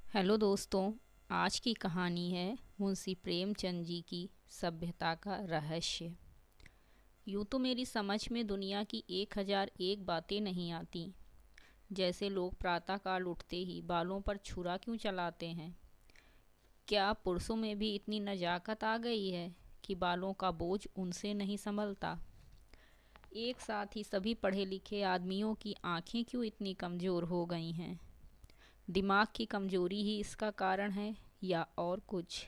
Hello दोस्तों। आज की कहानी है मुंशी प्रेमचंद जी की सभ्यता का रहस्य। यूँ तो मेरी समझ में दुनिया की 1001 बातें नहीं आती। जैसे लोग प्रातःकाल उठते ही बालों पर छुरा क्यों चलाते हैं। क्या पुरुषों में भी इतनी नजाकत आ गई है कि बालों का बोझ उनसे नहीं संभलता। एक साथ ही सभी पढ़े लिखे आदमियों की आंखें क्यों इतनी कमज़ोर हो गई हैं। दिमाग की कमजोरी ही इसका कारण है या और कुछ।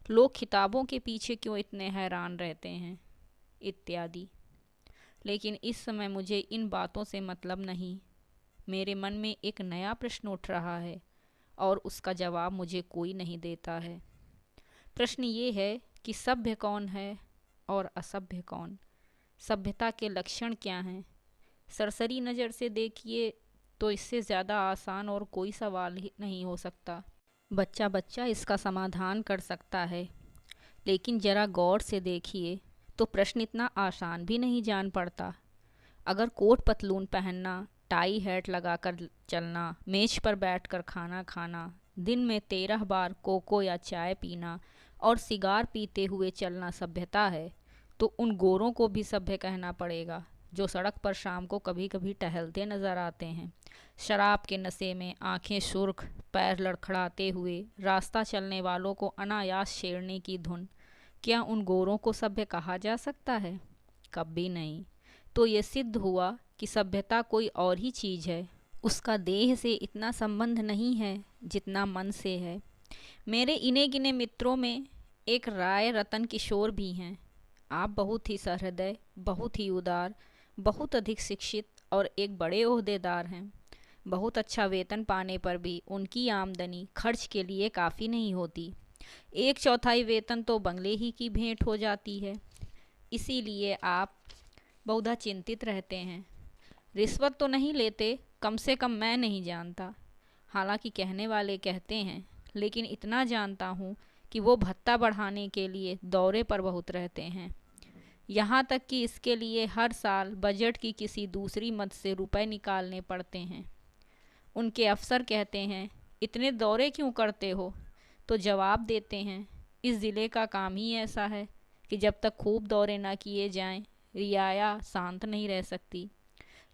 लोग किताबों के पीछे क्यों इतने हैरान रहते हैं, इत्यादि। लेकिन इस समय मुझे इन बातों से मतलब नहीं। मेरे मन में एक नया प्रश्न उठ रहा है और उसका जवाब मुझे कोई नहीं देता है। प्रश्न ये है कि सभ्य कौन है और असभ्य कौन। सभ्यता के लक्षण क्या हैं। सरसरी नज़र से देखिए तो इससे ज़्यादा आसान और कोई सवाल ही नहीं हो सकता। बच्चा बच्चा इसका समाधान कर सकता है। लेकिन ज़रा गौर से देखिए तो प्रश्न इतना आसान भी नहीं जान पड़ता। अगर कोट पतलून पहनना, टाई हैट लगाकर चलना, मेज पर बैठकर खाना खाना, दिन में 13 बार कोको या चाय पीना और सिगार पीते हुए चलना सभ्यता है, तो उन गोरों को भी सभ्य कहना पड़ेगा जो सड़क पर शाम को कभी कभी टहलते नजर आते हैं, शराब के नशे में, आंखें सुर्ख, पैर लड़खड़ाते हुए, रास्ता चलने वालों को अनायास छेड़ने की धुन। क्या उन गोरों को सभ्य कहा जा सकता है? कभी नहीं। तो ये सिद्ध हुआ कि सभ्यता कोई और ही चीज़ है। उसका देह से इतना संबंध नहीं है जितना मन से है। मेरे इने गिने मित्रों में एक राय रतन किशोर भी हैं। आप बहुत ही सहृदय, बहुत ही उदार, बहुत अधिक शिक्षित और एक बड़े ओहदेदार हैं। बहुत अच्छा वेतन पाने पर भी उनकी आमदनी खर्च के लिए काफ़ी नहीं होती। 1/4 वेतन तो बंगले ही की भेंट हो जाती है। इसीलिए आप बहुधा चिंतित रहते हैं। रिश्वत तो नहीं लेते, कम से कम मैं नहीं जानता। हालांकि कहने वाले कहते हैं, लेकिन इतना जानता हूँ कि वो भत्ता बढ़ाने के लिए दौरे पर बहुत रहते हैं। यहाँ तक कि इसके लिए हर साल बजट की किसी दूसरी मद से रुपए निकालने पड़ते हैं। उनके अफसर कहते हैं, इतने दौरे क्यों करते हो? तो जवाब देते हैं, इस ज़िले का काम ही ऐसा है कि जब तक खूब दौरे ना किए जाएं, रियाया शांत नहीं रह सकती।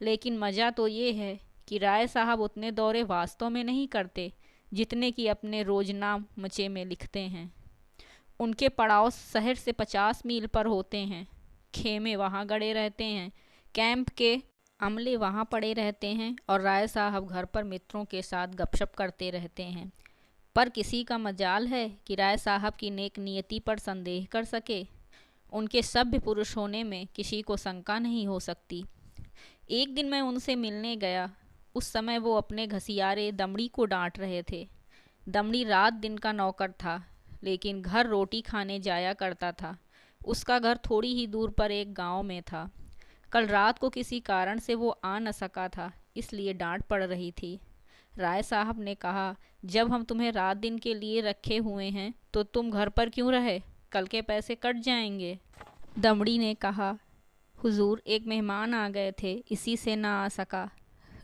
लेकिन मज़ा तो ये है कि राय साहब उतने दौरे वास्तव में नहीं करते जितने कि अपने रोजनामचे में लिखते हैं। उनके पड़ाव शहर से 50 मील पर होते हैं। खेमे वहाँ गड़े रहते हैं, कैंप के अमले वहाँ पड़े रहते हैं और राय साहब घर पर मित्रों के साथ गपशप करते रहते हैं। पर किसी का मजाल है कि राय साहब की नेक नियति पर संदेह कर सके। उनके सभ्य पुरुष होने में किसी को शंका नहीं हो सकती। एक दिन मैं उनसे मिलने गया। उस समय वो अपने घसियारे दमड़ी को डांट रहे थे। दमड़ी रात दिन का नौकर था, लेकिन घर रोटी खाने जाया करता था। उसका घर थोड़ी ही दूर पर एक गांव में था। कल रात को किसी कारण से वो आ न सका था, इसलिए डांट पड़ रही थी। राय साहब ने कहा, जब हम तुम्हें रात दिन के लिए रखे हुए हैं तो तुम घर पर क्यों रहे? कल के पैसे कट जाएंगे। दमड़ी ने कहा, हुजूर एक मेहमान आ गए थे, इसी से ना आ सका।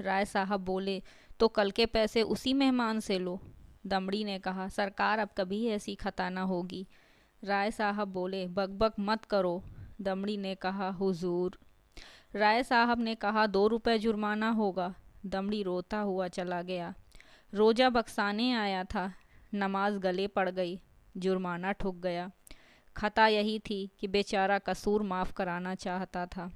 राय साहब बोले, तो कल के पैसे उसी मेहमान से लो। दमड़ी ने कहा, सरकार अब कभी ऐसी खता ना होगी। राय साहब बोले, बकबक मत करो। दमड़ी ने कहा, हुजूर। राय साहब ने कहा, 2 रुपए जुर्माना होगा। दमड़ी रोता हुआ चला गया। रोजा बक्साने आया था, नमाज गले पड़ गई, जुर्माना ठुक गया। खता यही थी कि बेचारा कसूर माफ़ कराना चाहता था।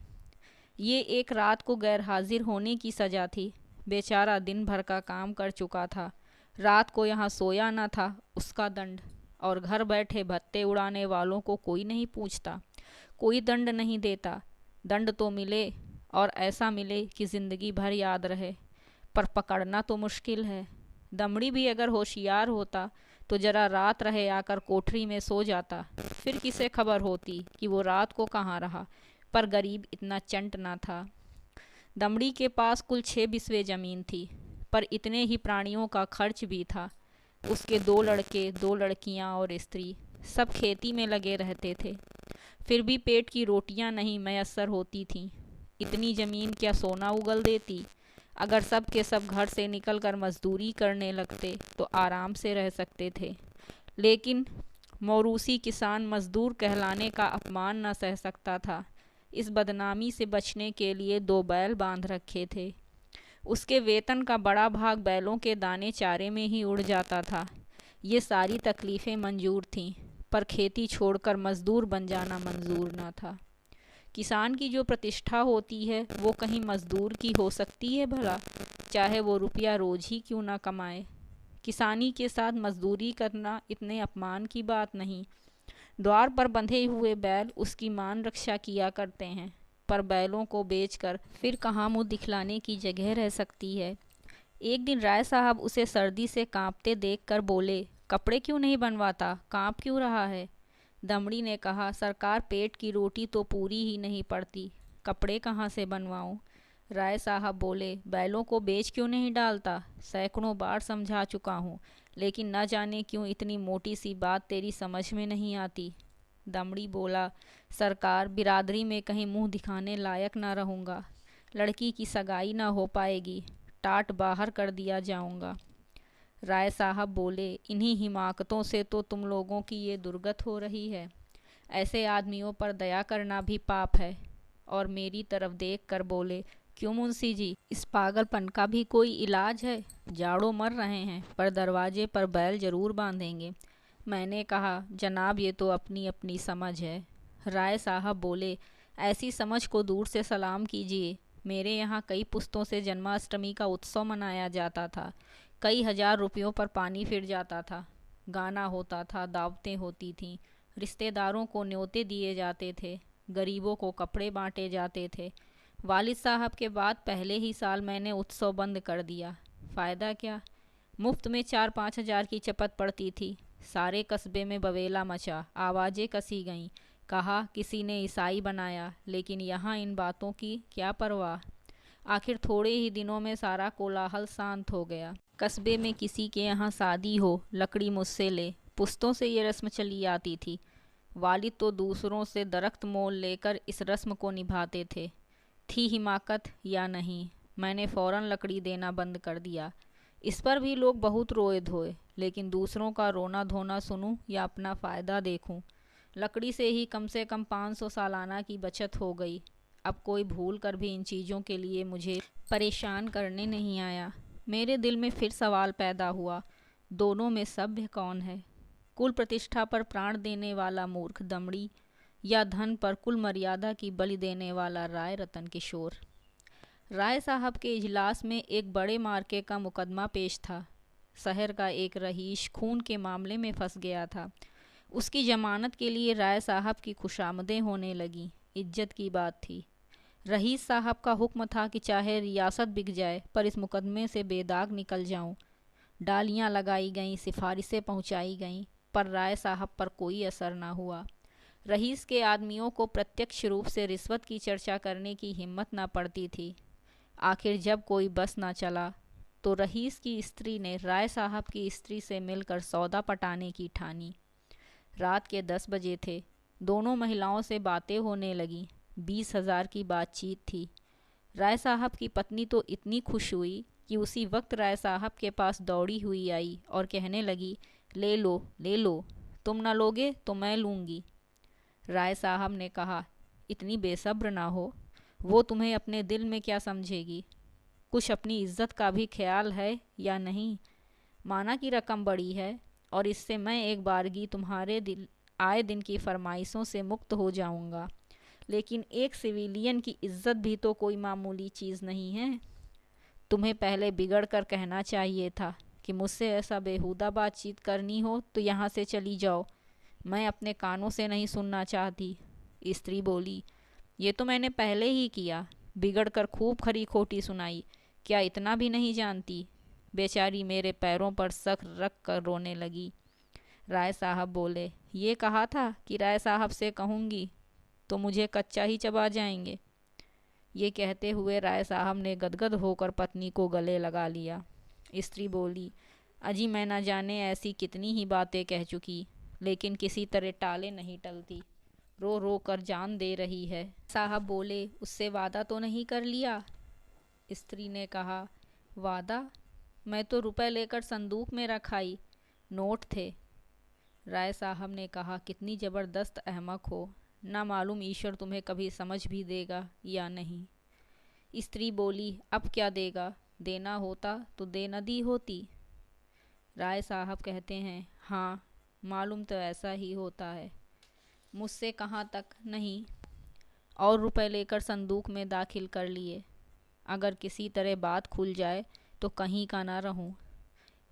ये एक रात को गैर हाजिर होने की सज़ा थी। बेचारा दिन भर का काम कर चुका था, रात को यहाँ सोया न था, उसका दंड। और घर बैठे भत्ते उड़ाने वालों को कोई नहीं पूछता, कोई दंड नहीं देता। दंड तो मिले और ऐसा मिले कि ज़िंदगी भर याद रहे, पर पकड़ना तो मुश्किल है। दमड़ी भी अगर होशियार होता तो जरा रात रहे आकर कोठरी में सो जाता, फिर किसे खबर होती कि वो रात को कहाँ रहा। पर गरीब इतना चंट ना था। दमड़ी के पास कुल 6 बिस्वे ज़मीन थी, पर इतने ही प्राणियों का खर्च भी था। उसके 2 लड़के, 2 लड़कियां और स्त्री सब खेती में लगे रहते थे। फिर भी पेट की रोटियां नहीं मैसर होती थीं। इतनी ज़मीन क्या सोना उगल देती? अगर सब के सब घर से निकलकर मजदूरी करने लगते तो आराम से रह सकते थे, लेकिन मौरूसी किसान मजदूर कहलाने का अपमान न सह सकता था। इस बदनामी से बचने के लिए 2 बैल बांध रखे थे। उसके वेतन का बड़ा भाग बैलों के दाने चारे में ही उड़ जाता था। ये सारी तकलीफ़ें मंजूर थीं, पर खेती छोड़कर मजदूर बन जाना मंजूर न था। किसान की जो प्रतिष्ठा होती है वो कहीं मजदूर की हो सकती है भला, चाहे वो रुपया रोज ही क्यों ना कमाए। किसानी के साथ मजदूरी करना इतने अपमान की बात नहीं। द्वार पर बंधे हुए बैल उसकी मान रक्षा किया करते हैं, पर बैलों को बेचकर फिर कहाँ मुँह दिखलाने की जगह रह सकती है। एक दिन राय साहब उसे सर्दी से कांपते देखकर बोले, कपड़े क्यों नहीं बनवाता, कांप क्यों रहा है? दमड़ी ने कहा, सरकार पेट की रोटी तो पूरी ही नहीं पड़ती, कपड़े कहाँ से बनवाऊं? राय साहब बोले, बैलों को बेच क्यों नहीं डालता? सैकड़ों बार समझा चुका हूँ, लेकिन न जाने क्यों इतनी मोटी सी बात तेरी समझ में नहीं आती। दमड़ी बोला, सरकार, बिरादरी में कहीं मुंह दिखाने लायक ना रहूँगा, लड़की की सगाई ना हो पाएगी, टाट बाहर कर दिया जाऊँगा। राय साहब बोले, इन्हीं हिमाकतों से तो तुम लोगों की ये दुर्गत हो रही है। ऐसे आदमियों पर दया करना भी पाप है। और मेरी तरफ देख कर बोले, क्यों मुंशी जी, इस पागलपन का भी कोई इलाज है? जाड़ों मर रहे हैं, पर दरवाजे पर बैल जरूर बांधेंगे। मैंने कहा, जनाब ये तो अपनी अपनी समझ है। राय साहब बोले, ऐसी समझ को दूर से सलाम कीजिए। मेरे यहाँ कई पुस्तों से जन्माष्टमी का उत्सव मनाया जाता था। कई हजार रुपयों पर पानी फिर जाता था। गाना होता था, दावतें होती थीं, रिश्तेदारों को न्योते दिए जाते थे, गरीबों को कपड़े बांटे जाते थे। वालिद साहब के बाद पहले ही साल मैंने उत्सव बंद कर दिया। फ़ायदा क्या? मुफ्त में 4-5 हज़ार की चपत पड़ती थी। सारे कस्बे में बवेला मचा, आवाज़ें कसी गईं। कहा किसी ने ईसाई बनाया, लेकिन यहाँ इन बातों की क्या परवाह। आखिर थोड़े ही दिनों में सारा कोलाहल शांत हो गया। कस्बे में किसी के यहाँ शादी हो, लकड़ी मुझसे ले, पुश्तों से ये रस्म चली आती थी। वालिद तो दूसरों से दरख्त मोल लेकर इस रस्म को निभाते थे। थी हिमाकत या नहीं, मैंने फ़ौरन लकड़ी देना बंद कर दिया। इस पर भी लोग बहुत रोए धोए, लेकिन दूसरों का रोना धोना सुनूं या अपना फ़ायदा देखूं। लकड़ी से ही कम से कम 500 सालाना की बचत हो गई। अब कोई भूल कर भी इन चीज़ों के लिए मुझे परेशान करने नहीं आया। मेरे दिल में फिर सवाल पैदा हुआ, दोनों में सभ्य कौन है? कुल प्रतिष्ठा पर प्राण देने वाला मूर्ख दमड़ी, या धन पर कुल मर्यादा की बलि देने वाला राय रतन किशोर? राय साहब के इजलास में एक बड़े मार्के का मुकदमा पेश था। शहर का एक रईस खून के मामले में फंस गया था। उसकी जमानत के लिए राय साहब की खुशामदें होने लगीं। इज्जत की बात थी। रईस साहब का हुक्म था कि चाहे रियासत बिक जाए, पर इस मुकदमे से बेदाग निकल जाऊं। डालियां लगाई गईं, सिफारिशें पहुंचाई गईं, पर राय साहब पर कोई असर न हुआ। रईस के आदमियों को प्रत्यक्ष रूप से रिश्वत की चर्चा करने की हिम्मत न पड़ती थी। आखिर जब कोई बस न चला, तो रईस की स्त्री ने राय साहब की स्त्री से मिलकर सौदा पटाने की ठानी। रात के 10 बजे थे। दोनों महिलाओं से बातें होने लगीं। 20,000 की बातचीत थी। राय साहब की पत्नी तो इतनी खुश हुई कि उसी वक्त राय साहब के पास दौड़ी हुई आई और कहने लगी, ले लो ले लो, तुम न लोगे तो मैं लूँगी। राय साहब ने कहा, इतनी बेसब्र ना हो, वो तुम्हें अपने दिल में क्या समझेगी? कुछ अपनी इज्जत का भी ख्याल है या नहीं? माना कि रकम बड़ी है और इससे मैं एक बारगी तुम्हारे आए दिन की फरमाइशों से मुक्त हो जाऊंगा, लेकिन एक सिविलियन की इज्जत भी तो कोई मामूली चीज़ नहीं है। तुम्हें पहले बिगड़ कर कहना चाहिए था कि मुझसे ऐसा बेहुदा बातचीत करनी हो तो यहाँ से चली जाओ, मैं अपने कानों से नहीं सुनना चाहती। स्त्री बोली, ये तो मैंने पहले ही किया, बिगड़ कर खूब खरी खोटी सुनाई, क्या इतना भी नहीं जानती? बेचारी मेरे पैरों पर सर रख कर रोने लगी। राय साहब बोले, ये कहा था कि राय साहब से कहूँगी तो मुझे कच्चा ही चबा जाएंगे। ये कहते हुए राय साहब ने गदगद होकर पत्नी को गले लगा लिया। स्त्री बोली, अजी मैं न जाने ऐसी कितनी ही बातें कह चुकी, लेकिन किसी तरह टाले नहीं टलती, रो रो कर जान दे रही है। साहब बोले, उससे वादा तो नहीं कर लिया? स्त्री ने कहा, वादा? मैं तो रुपए लेकर संदूक में रखाई, नोट थे। राय साहब ने कहा, कितनी ज़बरदस्त अहमक हो, ना मालूम ईश्वर तुम्हें कभी समझ भी देगा या नहीं। स्त्री बोली, अब क्या देगा, देना होता तो दे न दी होती। राय साहब कहते हैं, हाँ मालूम तो ऐसा ही होता है, मुझसे कहाँ तक नहीं। और रुपए लेकर संदूक में दाखिल कर लिए। अगर किसी तरह बात खुल जाए तो कहीं का ना रहूं।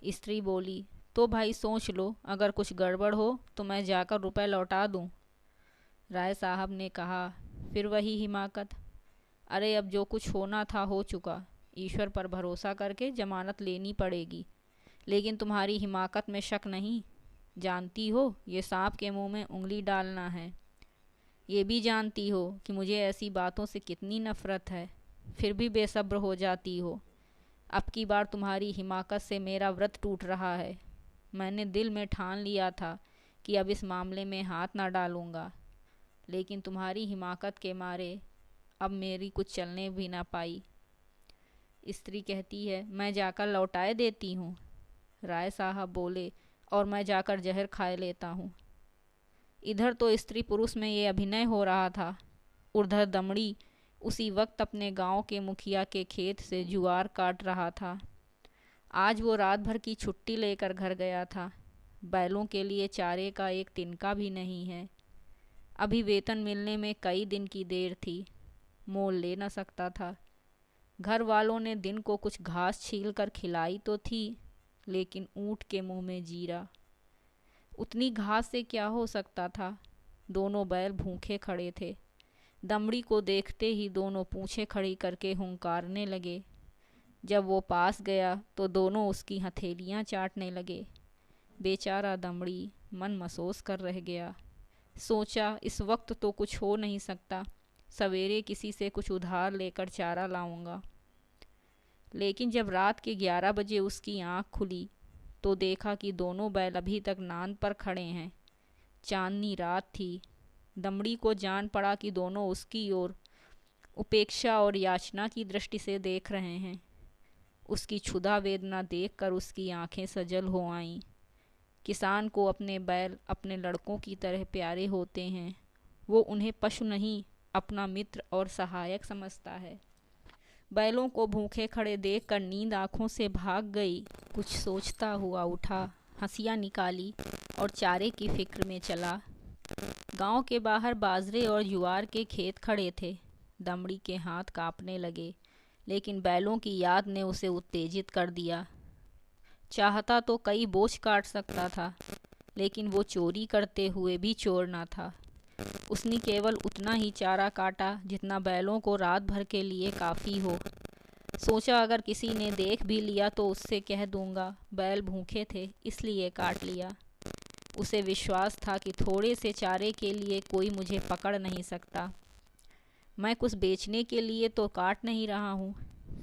स्त्री बोली, तो भाई सोच लो, अगर कुछ गड़बड़ हो तो मैं जाकर रुपए लौटा दूं। राय साहब ने कहा, फिर वही हिमाकत। अरे अब जो कुछ होना था हो चुका, ईश्वर पर भरोसा करके जमानत लेनी पड़ेगी। लेकिन तुम्हारी हिमाकत में शक नहीं। जानती हो ये सांप के मुंह में उंगली डालना है। ये भी जानती हो कि मुझे ऐसी बातों से कितनी नफ़रत है, फिर भी बेसब्र हो जाती हो। अब की बार तुम्हारी हिमाकत से मेरा व्रत टूट रहा है। मैंने दिल में ठान लिया था कि अब इस मामले में हाथ ना डालूंगा, लेकिन तुम्हारी हिमाकत के मारे अब मेरी कुछ चलने भी ना पाई। स्त्री कहती है, मैं जाकर लौटाए देती हूँ। राय साहब बोले, और मैं जाकर जहर खाए लेता हूँ। इधर तो स्त्री पुरुष में ये अभिनय हो रहा था, उधर दमड़ी उसी वक्त अपने गांव के मुखिया के खेत से जुआर काट रहा था। आज वो रात भर की छुट्टी लेकर घर गया था। बैलों के लिए चारे का एक तिनका भी नहीं है। अभी वेतन मिलने में कई दिन की देर थी, मोल ले न सकता था। घर वालों ने दिन को कुछ घास छील कर खिलाई तो थी, लेकिन ऊँट के मुंह में जीरा। उतनी घास से क्या हो सकता था। दोनों बैल भूखे खड़े थे। दमड़ी को देखते ही दोनों पूंछें खड़ी करके हुंकारने लगे। जब वो पास गया तो दोनों उसकी हथेलियां चाटने लगे। बेचारा दमड़ी मन मसोस कर रह गया। सोचा, इस वक्त तो कुछ हो नहीं सकता, सवेरे किसी से कुछ उधार लेकर चारा लाऊंगा। लेकिन जब रात के 11 बजे उसकी आंख खुली तो देखा कि दोनों बैल अभी तक नांद पर खड़े हैं। चांदनी रात थी। दमड़ी को जान पड़ा कि दोनों उसकी ओर उपेक्षा और याचना की दृष्टि से देख रहे हैं। उसकी क्षुधा वेदना देखकर उसकी आंखें सजल हो आईं। किसान को अपने बैल अपने लड़कों की तरह प्यारे होते हैं। वो उन्हें पशु नहीं, अपना मित्र और सहायक समझता है। बैलों को भूखे खड़े देखकर नींद आंखों से भाग गई। कुछ सोचता हुआ उठा, हंसियाँ निकाली और चारे की फिक्र में चला। गांव के बाहर बाजरे और ज्वार के खेत खड़े थे। दमड़ी के हाथ कांपने लगे, लेकिन बैलों की याद ने उसे उत्तेजित कर दिया। चाहता तो कई बोझ काट सकता था, लेकिन वो चोरी करते हुए भी चोर ना था। उसने केवल उतना ही चारा काटा जितना बैलों को रात भर के लिए काफ़ी हो। सोचा, अगर किसी ने देख भी लिया तो उससे कह दूंगा बैल भूखे थे इसलिए काट लिया। उसे विश्वास था कि थोड़े से चारे के लिए कोई मुझे पकड़ नहीं सकता। मैं कुछ बेचने के लिए तो काट नहीं रहा हूँ,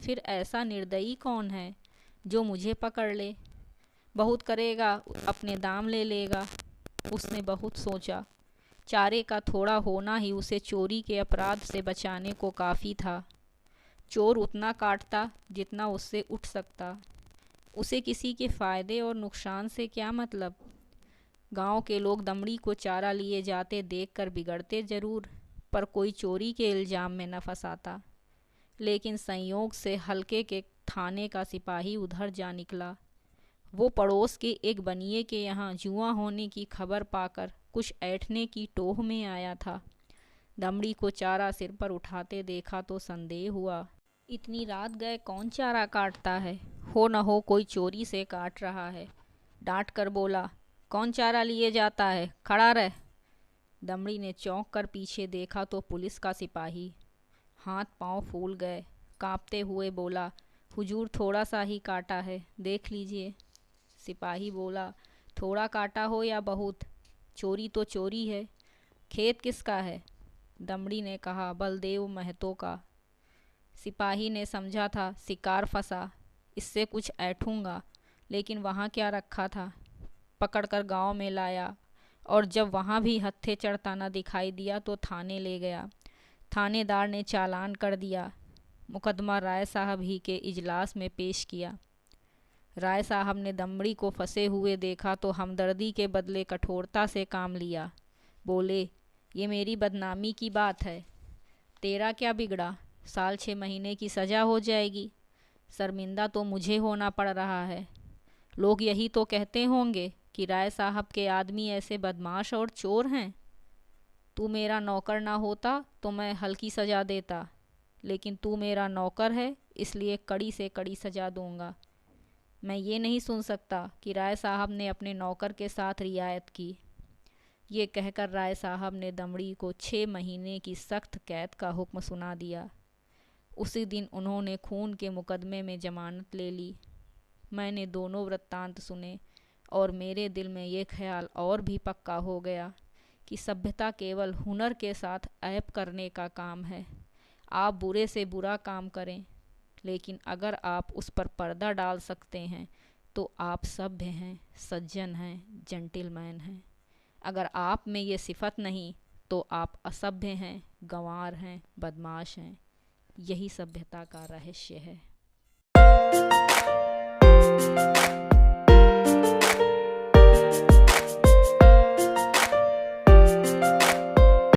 फिर ऐसा निर्दयी कौन है जो मुझे पकड़ ले। बहुत करेगा अपने दाम ले लेगा। उसने बहुत सोचा। चारे का थोड़ा होना ही उसे चोरी के अपराध से बचाने को काफ़ी था। चोर उतना काटता जितना उससे उठ सकता। उसे किसी के फ़ायदे और नुकसान से क्या मतलब। गांव के लोग दमड़ी को चारा लिए जाते देखकर बिगड़ते जरूर, पर कोई चोरी के इल्ज़ाम में न फंसाता। लेकिन संयोग से हल्के के थाने का सिपाही उधर जा निकला। वो पड़ोस के एक बनिए के यहाँ जुआ होने की खबर पाकर कुछ ऐंठने की टोह में आया था। दमड़ी को चारा सिर पर उठाते देखा तो संदेह हुआ। इतनी रात गए कौन चारा काटता है, हो न हो कोई चोरी से काट रहा है। डांट कर बोला, कौन चारा लिए जाता है, खड़ा रह। दमड़ी ने चौंक कर पीछे देखा तो पुलिस का सिपाही। हाथ पांव फूल गए। कांपते हुए बोला, हुजूर थोड़ा सा ही काटा है, देख लीजिए। सिपाही बोला, थोड़ा काटा हो या बहुत, चोरी तो चोरी है। खेत किसका है? दमड़ी ने कहा, बलदेव महतो का। सिपाही ने समझा था शिकार फंसा, इससे कुछ ऐठूंगा, लेकिन वहाँ क्या रखा था। पकड़कर गांव में लाया और जब वहाँ भी हत्थे चढ़ता न दिखाई दिया तो थाने ले गया। थानेदार ने चालान कर दिया। मुकदमा राय साहब ही के इजलास में पेश किया। राय साहब ने दमड़ी को फंसे हुए देखा तो हमदर्दी के बदले कठोरता से काम लिया। बोले, ये मेरी बदनामी की बात है, तेरा क्या बिगड़ा, साल 6 महीने की सज़ा हो जाएगी, शर्मिंदा तो मुझे होना पड़ रहा है। लोग यही तो कहते होंगे कि राय साहब के आदमी ऐसे बदमाश और चोर हैं। तू मेरा नौकर ना होता तो मैं हल्की सज़ा देता, लेकिन तू मेरा नौकर है इसलिए कड़ी से कड़ी सज़ा दूंगा। मैं ये नहीं सुन सकता कि राय साहब ने अपने नौकर के साथ रियायत की। ये कहकर राय साहब ने दमड़ी को 6 महीने की सख्त कैद का हुक्म सुना दिया। उसी दिन उन्होंने खून के मुकदमे में जमानत ले ली। मैंने दोनों वृत्तांत सुने और मेरे दिल में ये ख्याल और भी पक्का हो गया कि सभ्यता केवल हुनर के साथ ऐब करने का काम है। आप बुरे से बुरा काम करें, लेकिन अगर आप उस पर पर्दा डाल सकते हैं तो आप सभ्य हैं, सज्जन हैं, जेंटिलमैन हैं। अगर आप में ये सिफत नहीं तो आप असभ्य हैं, गंवार हैं, बदमाश हैं। यही सभ्यता का रहस्य है।